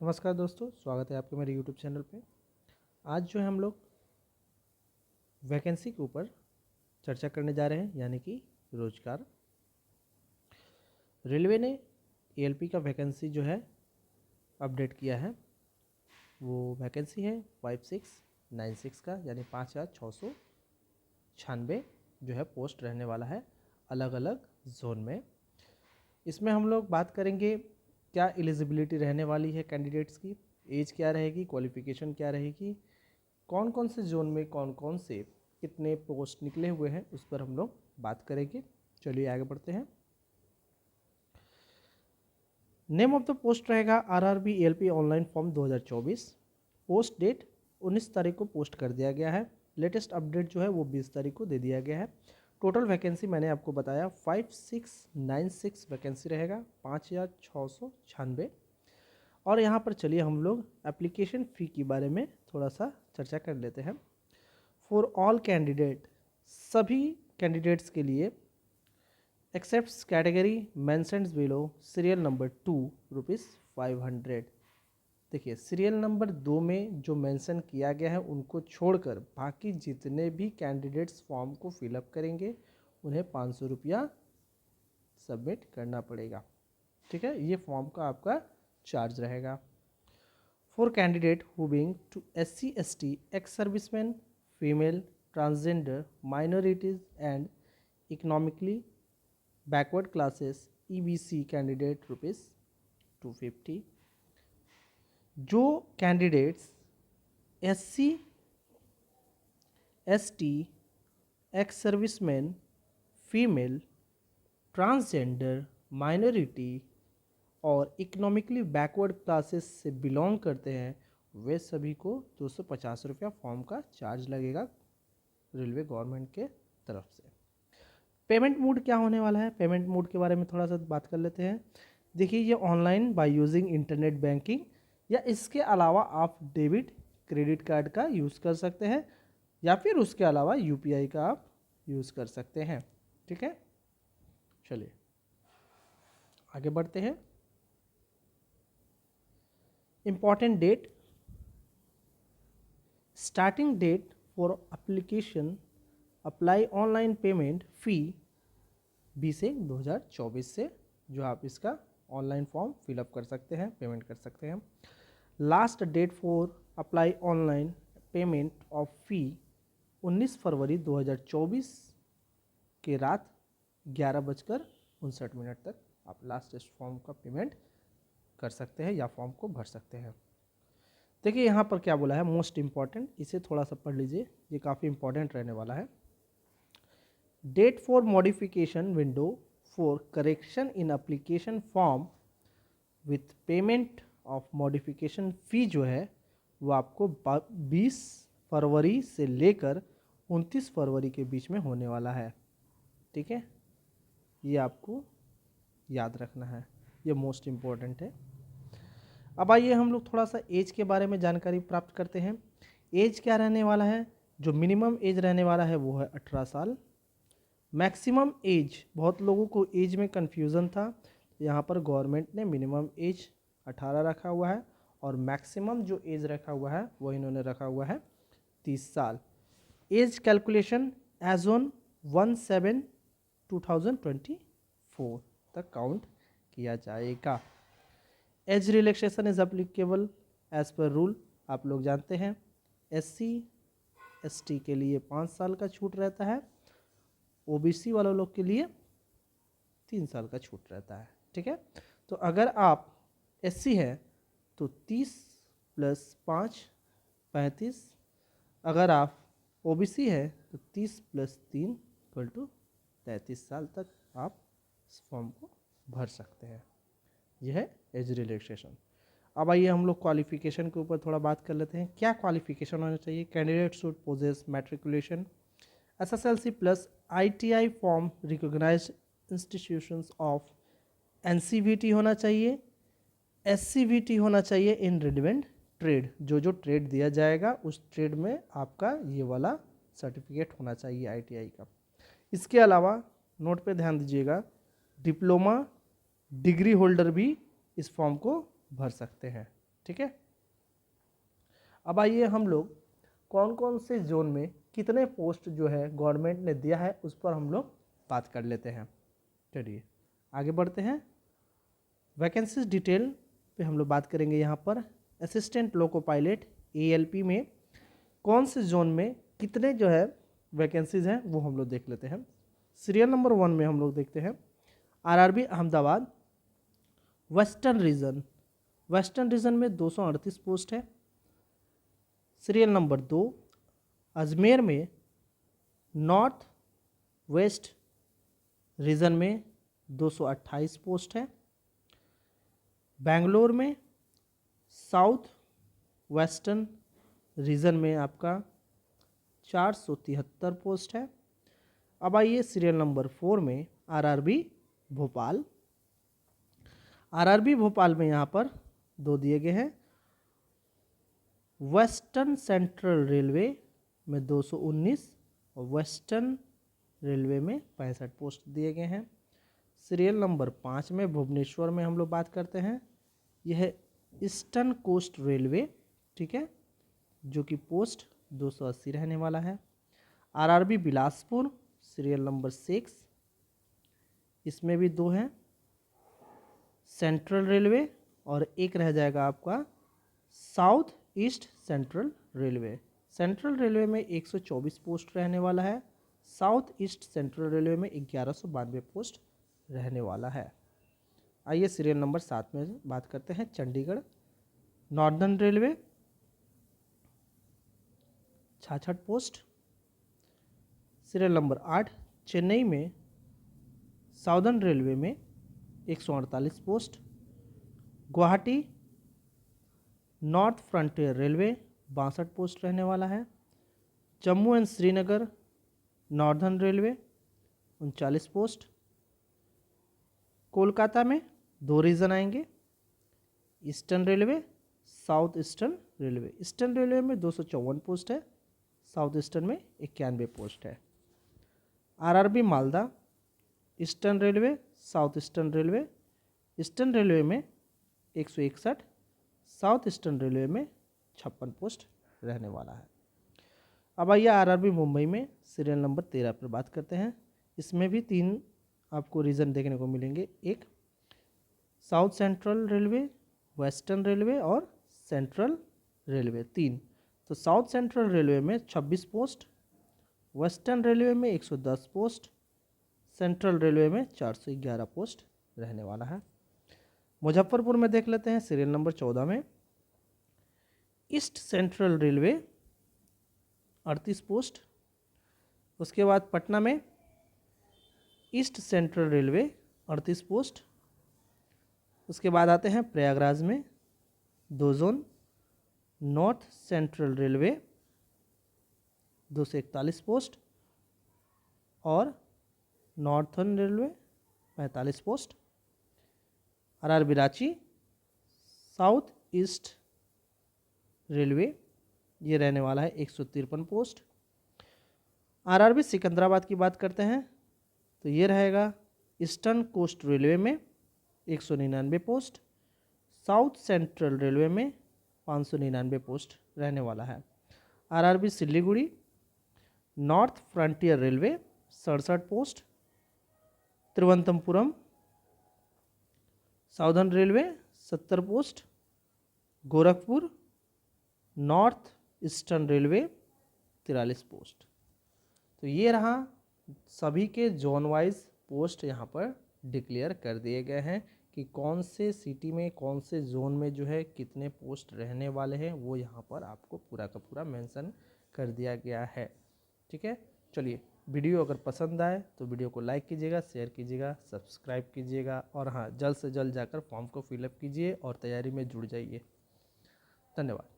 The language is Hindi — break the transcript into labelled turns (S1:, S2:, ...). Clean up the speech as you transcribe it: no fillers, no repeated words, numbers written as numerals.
S1: नमस्कार दोस्तों, स्वागत है आपके मेरे YouTube चैनल पे। आज जो है हम लोग वैकेंसी के ऊपर चर्चा करने जा रहे हैं, यानी कि रोजगार। रेलवे ने ALP का वैकेंसी जो है अपडेट किया है। वो वैकेंसी है 5696 का, यानी 5696 जो है पोस्ट रहने वाला है अलग अलग जोन में। इसमें हम लोग बात करेंगे क्या एलिजिबिलिटी रहने वाली है कैंडिडेट्स की, एज क्या रहेगी, क्वालिफिकेशन क्या रहेगी, कौन कौन से जोन में कौन कौन से कितने पोस्ट निकले हुए हैं, उस पर हम लोग बात करेंगे। चलिए आगे बढ़ते हैं। नेम ऑफ द पोस्ट रहेगा RRB ALP online form 2024। Post date 19 तारीख को पोस्ट कर दिया गया है। लेटेस्ट अपडेट जो है वो 20 तारीख को दे दिया गया है। टोटल वैकेंसी मैंने आपको बताया 5696 वैकेंसी रहेगा, 5696। और यहाँ पर चलिए हम लोग एप्लीकेशन फ़ी के बारे में थोड़ा सा चर्चा कर लेते हैं। फॉर ऑल कैंडिडेट, सभी कैंडिडेट्स के लिए except category mentions below, serial number 2 ₹500। देखिए सीरियल नंबर 2 में जो मेंशन किया गया है उनको छोड़कर बाकी जितने भी कैंडिडेट्स फॉर्म को फिलअप करेंगे उन्हें 500 रुपया सबमिट करना पड़ेगा। ठीक है, ये फॉर्म का आपका चार्ज रहेगा। For candidate who belong to SC ST, ex serviceman, female, transgender, minorities and economically backward classes EBC candidate ₹250। जो candidates SC ST, ex serviceman, female, transgender, minority और इकोनॉमिकली बैकवर्ड क्लासेस से बिलोंग करते हैं वे सभी को 250 रुपया फॉर्म का चार्ज लगेगा रेलवे गवर्नमेंट के तरफ से। पेमेंट मोड क्या होने वाला है, पेमेंट मोड के बारे में थोड़ा सा बात कर लेते हैं। देखिए ये online by using internet banking या इसके अलावा आप डेबिट क्रेडिट कार्ड का यूज़ कर सकते हैं या फिर उसके अलावा UPI का आप यूज़ कर सकते हैं। ठीक है, चलिए आगे बढ़ते हैं। Important date, starting date for application apply online payment fee 20/1/2024 से जो आप इसका ऑनलाइन फॉर्म फिलअप कर सकते हैं, पेमेंट कर सकते हैं। Last date for apply online payment of fee 19 फरवरी 2024 के रात 11:59 तक आप लास्ट इस फॉर्म का पेमेंट कर सकते हैं या फॉर्म को भर सकते हैं। देखिए यहाँ पर क्या बोला है, मोस्ट इम्पॉर्टेंट, इसे थोड़ा सा पढ़ लीजिए, ये काफ़ी इंपॉर्टेंट रहने वाला है। Date for modification window for correction in application form with payment of modification fee जो है वो आपको 20 फरवरी से लेकर 29 फरवरी के बीच में होने वाला है। ठीक है, ये आपको याद रखना है, ये मोस्ट इम्पॉर्टेंट है। अब आइए हम लोग थोड़ा सा एज के बारे में जानकारी प्राप्त करते हैं। एज क्या रहने वाला है, जो मिनिमम एज रहने वाला है वो है 18 साल। मैक्सिमम एज, बहुत लोगों को एज में कन्फ्यूज़न था, यहाँ पर गवर्नमेंट ने मिनिमम एज 18 रखा हुआ है और मैक्सिमम जो एज रखा हुआ है वो इन्होंने रखा हुआ है 30 साल। एज कैलकुलेशन एज ऑन 1/7/2024 तक काउंट किया जाएगा। Age relaxation is applicable as per rule, आप लोग जानते हैं SC ST के लिए 5 साल का छूट रहता है, OBC वालों लोग के लिए 3 साल का छूट रहता है। ठीक है, तो अगर आप SC हैं तो 30 + 5 35, अगर आप OBC है तो 30 + 3 = 33 साल तक आप इस फॉर्म को भर सकते हैं। यह है एज रिलैक्सेशन। अब आइए हम लोग क्वालिफिकेशन के ऊपर थोड़ा बात कर लेते हैं। क्या क्वालिफिकेशन होना चाहिए? Candidate should possess matriculation SSLC + ITI from recognized institutions of, NCVT होना चाहिए, SCVT होना चाहिए इन रिलेवेंट ट्रेड, जो ट्रेड दिया जाएगा उस ट्रेड में आपका ये वाला सर्टिफिकेट होना चाहिए ITI का। इसके अलावा नोट पे ध्यान दीजिएगा, डिप्लोमा डिग्री होल्डर भी इस फॉर्म को भर सकते हैं। ठीक है। अब आइए हम लोग कौन कौन से जोन में कितने पोस्ट जो है गवर्नमेंट ने दिया है उस पर हम लोग बात कर लेते हैं। चलिए आगे बढ़ते हैं। वैकेंसीज डिटेल पे हम लोग बात करेंगे। यहाँ पर असिस्टेंट लोको पायलट ALP में कौन से जोन में कितने जो है वैकेंसीज हैं वो हम लोग देख लेते हैं। सीरियल नंबर 1 में हम लोग देखते हैं RRB Ahmedabad western region. Western region में 238 पोस्ट है। सीरियल नंबर 2 अजमेर में नॉर्थ वेस्ट रीजन में 228 पोस्ट है। बेंगलोर में साउथ वेस्टर्न रीजन में आपका 473 पोस्ट है। अब आइए सीरियल नंबर 4 में RRB भोपाल। RRB भोपाल में यहाँ पर 2 दिए गए हैं। वेस्टर्न सेंट्रल रेलवे में 219 और वेस्टर्न रेलवे में 65 पोस्ट दिए गए हैं। सीरियल नंबर 5 में भुवनेश्वर में हम लोग बात करते हैं। यह ईस्टर्न कोस्ट रेलवे, ठीक है, जो कि पोस्ट 280 रहने वाला है। RRB बिलासपुर सीरियल नंबर 6, इसमें भी 2 हैं। सेंट्रल रेलवे और एक रह जाएगा आपका south east central railway. Central railway में 124 पोस्ट रहने वाला है। साउथ ईस्ट सेंट्रल रेलवे में 1192 पोस्ट रहने वाला है। आइए सीरियल नंबर 7 में बात करते हैं। Chandigarh northern railway 66 post. Serial number 8 Chennai में साउदर्न रेलवे में 148 post. Guwahati north frontier railway 62 post रहने वाला है। Jammu and Srinagar northern railway 39 post. Kolkata में 2 रीजन आएंगे, eastern railway south eastern railway. Eastern railway में 254 पोस्ट है, साउथ ईस्टर्न में 91 पोस्ट है। RRB Malda eastern railway south eastern railway. Eastern railway में 161, साउथ ईस्टर्न रेलवे में 56 पोस्ट रहने वाला है। अब आइए RRB मुंबई में सीरियल नंबर 13 पर बात करते हैं। इसमें भी 3 आपको रीजन देखने को मिलेंगे, एक south central railway, western railway और सेंट्रल रेलवे 3। तो साउथ सेंट्रल रेलवे में 26 पोस्ट, वेस्टर्न रेलवे में 110 पोस्ट, सेंट्रल रेलवे में 411 पोस्ट रहने वाला है। मुजफ्फरपुर में देख लेते हैं सीरियल नंबर 14 में ईस्ट सेंट्रल रेलवे 38 पोस्ट। उसके बाद पटना में ईस्ट सेंट्रल रेलवे 38 पोस्ट। उसके बाद आते हैं प्रयागराज में 2 zone, north central railway 241 post और northern railway 45 post. RRB Ranchi south east railway ये रहने वाला है 153 पोस्ट। RRB सिकंदराबाद की बात करते हैं तो ये रहेगा ईस्टर्न कोस्ट रेलवे में 199 पोस्ट, साउथ सेंट्रल रेलवे में 599 पोस्ट रहने वाला है। RRB Siliguri north frontier railway 67 post. Thiruvananthapuram southern railway 70 post. Gorakhpur north eastern railway 43 post. तो ये रहा सभी के जोन वाइज पोस्ट यहाँ पर डिक्लेयर कर दिए गए हैं कि कौन से सिटी में कौन से जोन में जो है कितने पोस्ट रहने वाले हैं, वो यहाँ पर आपको पूरा का पूरा मेंशन कर दिया गया है। ठीक है, चलिए वीडियो अगर पसंद आए तो वीडियो को लाइक कीजिएगा, शेयर कीजिएगा, सब्सक्राइब कीजिएगा और हाँ, जल्द से जल्द जाकर फॉर्म को फिलअप कीजिए और तैयारी में जुड़ जाइए। धन्यवाद।